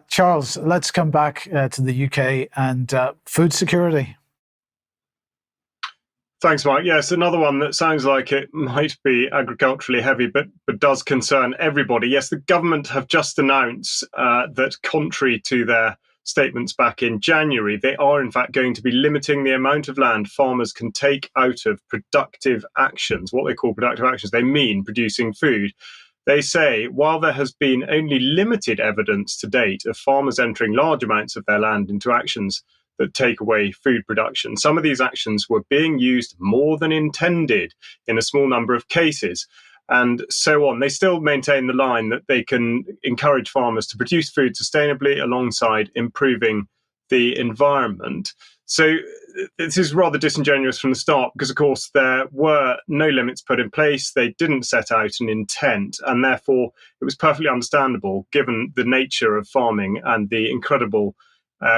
Charles, let's come back to the UK and food security. Thanks, Mike. Yes, another one that sounds like it might be agriculturally heavy, but does concern everybody. Yes, the government have just announced that, contrary to their statements back in January, they are in fact going to be limiting the amount of land farmers can take out of productive actions. What they call productive actions, they mean producing food. They say, while there has been only limited evidence to date of farmers entering large amounts of their land into actions that take away food production, some of these actions were being used more than intended in a small number of cases, and so on. They still maintain the line that they can encourage farmers to produce food sustainably alongside improving the environment. So this is rather disingenuous from the start because, of course, there were no limits put in place. They didn't set out an intent, and therefore it was perfectly understandable, given the nature of farming and the incredible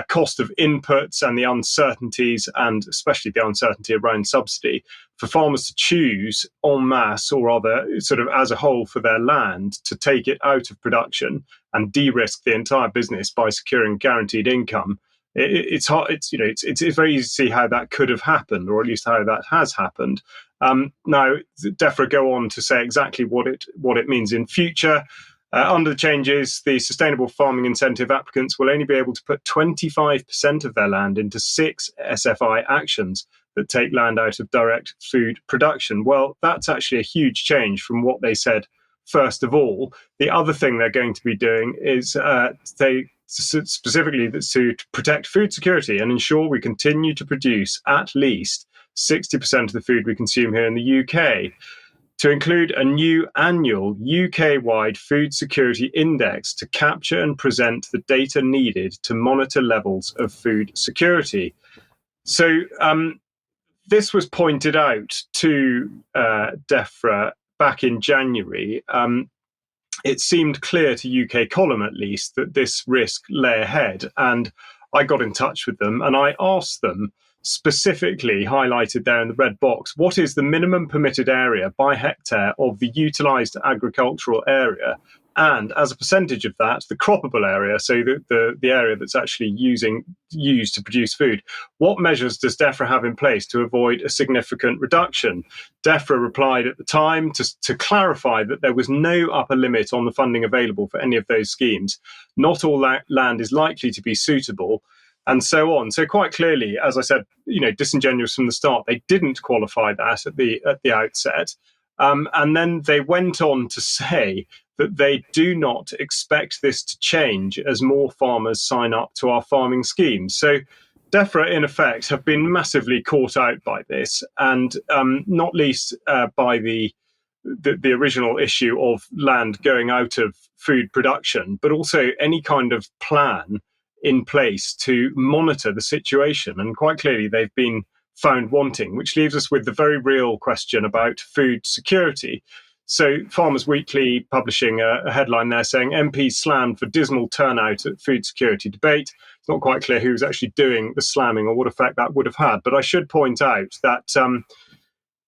cost of inputs and the uncertainties, and especially the uncertainty around subsidy, for farmers to choose en masse, or rather sort of as a whole, for their land to take it out of production and de-risk the entire business by securing guaranteed income. It's hard. It's very easy to see how that could have happened, or at least how that has happened. Now, Defra go on to say exactly what it means in future. Under the changes, the sustainable farming incentive applicants will only be able to put 25% of their land into 6 SFI actions that take land out of direct food production. Well, that's actually a huge change from what they said first of all. The other thing they're going to be doing is specifically to protect food security and ensure we continue to produce at least 60% of the food we consume here in the UK, to include a new annual UK-wide food security index to capture and present the data needed to monitor levels of food security. So this was pointed out to Defra back in January. It seemed clear to UK Column, at least, that this risk lay ahead. And I got in touch with them and I asked them, specifically highlighted there in the red box, what is the minimum permitted area by hectare of the utilised agricultural area, and as a percentage of that, the croppable area, so the area that's actually used to produce food. What measures does Defra have in place to avoid a significant reduction? Defra replied at the time to clarify that there was no upper limit on the funding available for any of those schemes. Not all land is likely to be suitable, and so on. So quite clearly, as I said, disingenuous from the start, they didn't qualify that at the outset. And then they went on to say that they do not expect this to change as more farmers sign up to our farming schemes. So Defra, in effect, have been massively caught out by this, and not least by the original issue of land going out of food production, but also any kind of plan in place to monitor the situation. And quite clearly, they've been found wanting, which leaves us with the very real question about food security. So Farmers Weekly publishing a headline there saying MPs slammed for dismal turnout at food security debate. It's not quite clear who's actually doing the slamming or what effect that would have had. But I should point out that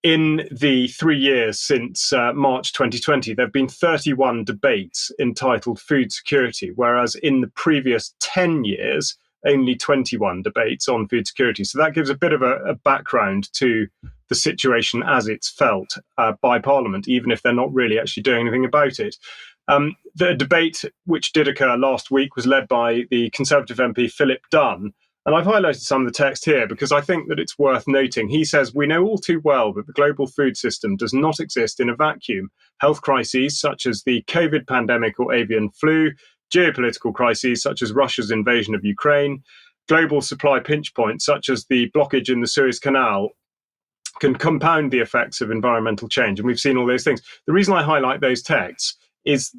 in the 3 years since March 2020, there have been 31 debates entitled Food Security, whereas in the previous 10 years, only 21 debates on food security. So that gives a bit of a background to the situation as it's felt by Parliament, even if they're not really actually doing anything about it. The debate which did occur last week was led by the Conservative MP Philip Dunn. And I've highlighted some of the text here because I think that it's worth noting. He says, "We know all too well that the global food system does not exist in a vacuum. Health crises such as the COVID pandemic or avian flu, geopolitical crises such as Russia's invasion of Ukraine, global supply pinch points such as the blockage in the Suez Canal can compound the effects of environmental change." And we've seen all those things. The reason I highlight those texts is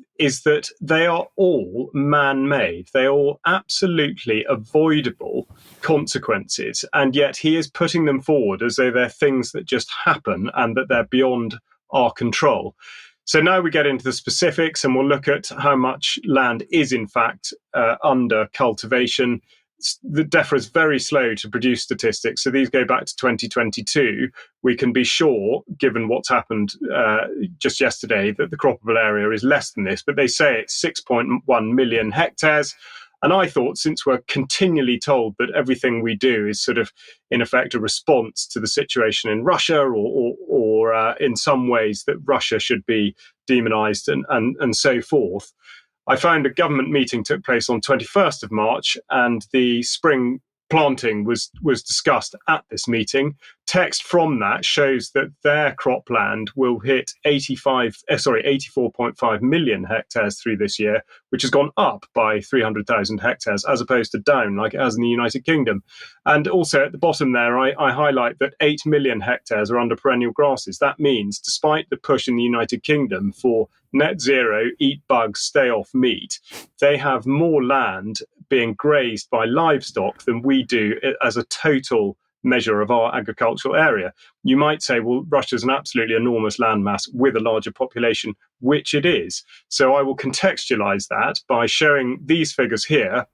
that they are all man-made. They are all absolutely avoidable consequences. And yet he is putting them forward as though they're things that just happen and that they're beyond our control. So now we get into the specifics and we'll look at how much land is in fact under cultivation. The Defra is very slow to produce statistics, so these go back to 2022. We can be sure, given what's happened just yesterday, that the croppable area is less than this, but they say it's 6.1 million hectares. And I thought, since we're continually told that everything we do is sort of, in effect, a response to the situation in Russia, or in some ways that Russia should be demonized and so forth, I found a government meeting took place on 21st of March, and the spring planting was discussed at this meeting. Text from that shows that their cropland will hit 84.5 million hectares through this year, which has gone up by 300,000 hectares as opposed to down like it has in the United Kingdom. And also at the bottom there, I highlight that 8 million hectares are under perennial grasses. That means, despite the push in the United Kingdom for net zero, eat bugs, stay off meat, they have more land being grazed by livestock than we do as a total measure of our agricultural area. You might say, well, Russia's an absolutely enormous landmass with a larger population, which it is. So I will contextualize that by showing these figures here,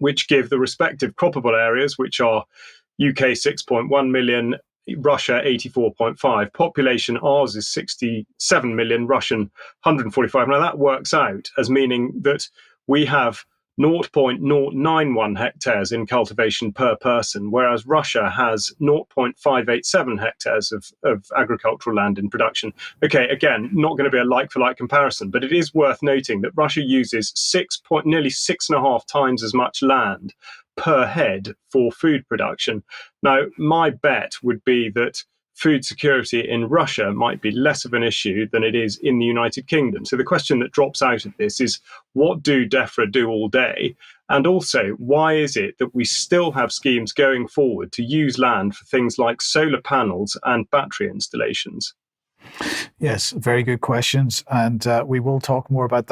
which give the respective croppable areas, which are UK 6.1 million, Russia 84.5. Population, ours is 67 million, Russian 145. Now that works out as meaning that we have 0.091 hectares in cultivation per person, whereas Russia has 0.587 hectares of agricultural land in production. Okay, again, not going to be a like-for-like comparison, but it is worth noting that Russia uses nearly 6.5 times as much land per head for food production. Now, my bet would be that food security in Russia might be less of an issue than it is in the United Kingdom. So the question that drops out of this is, what do Defra do all day? And also, why is it that we still have schemes going forward to use land for things like solar panels and battery installations? Yes, very good questions. And we will talk more about that.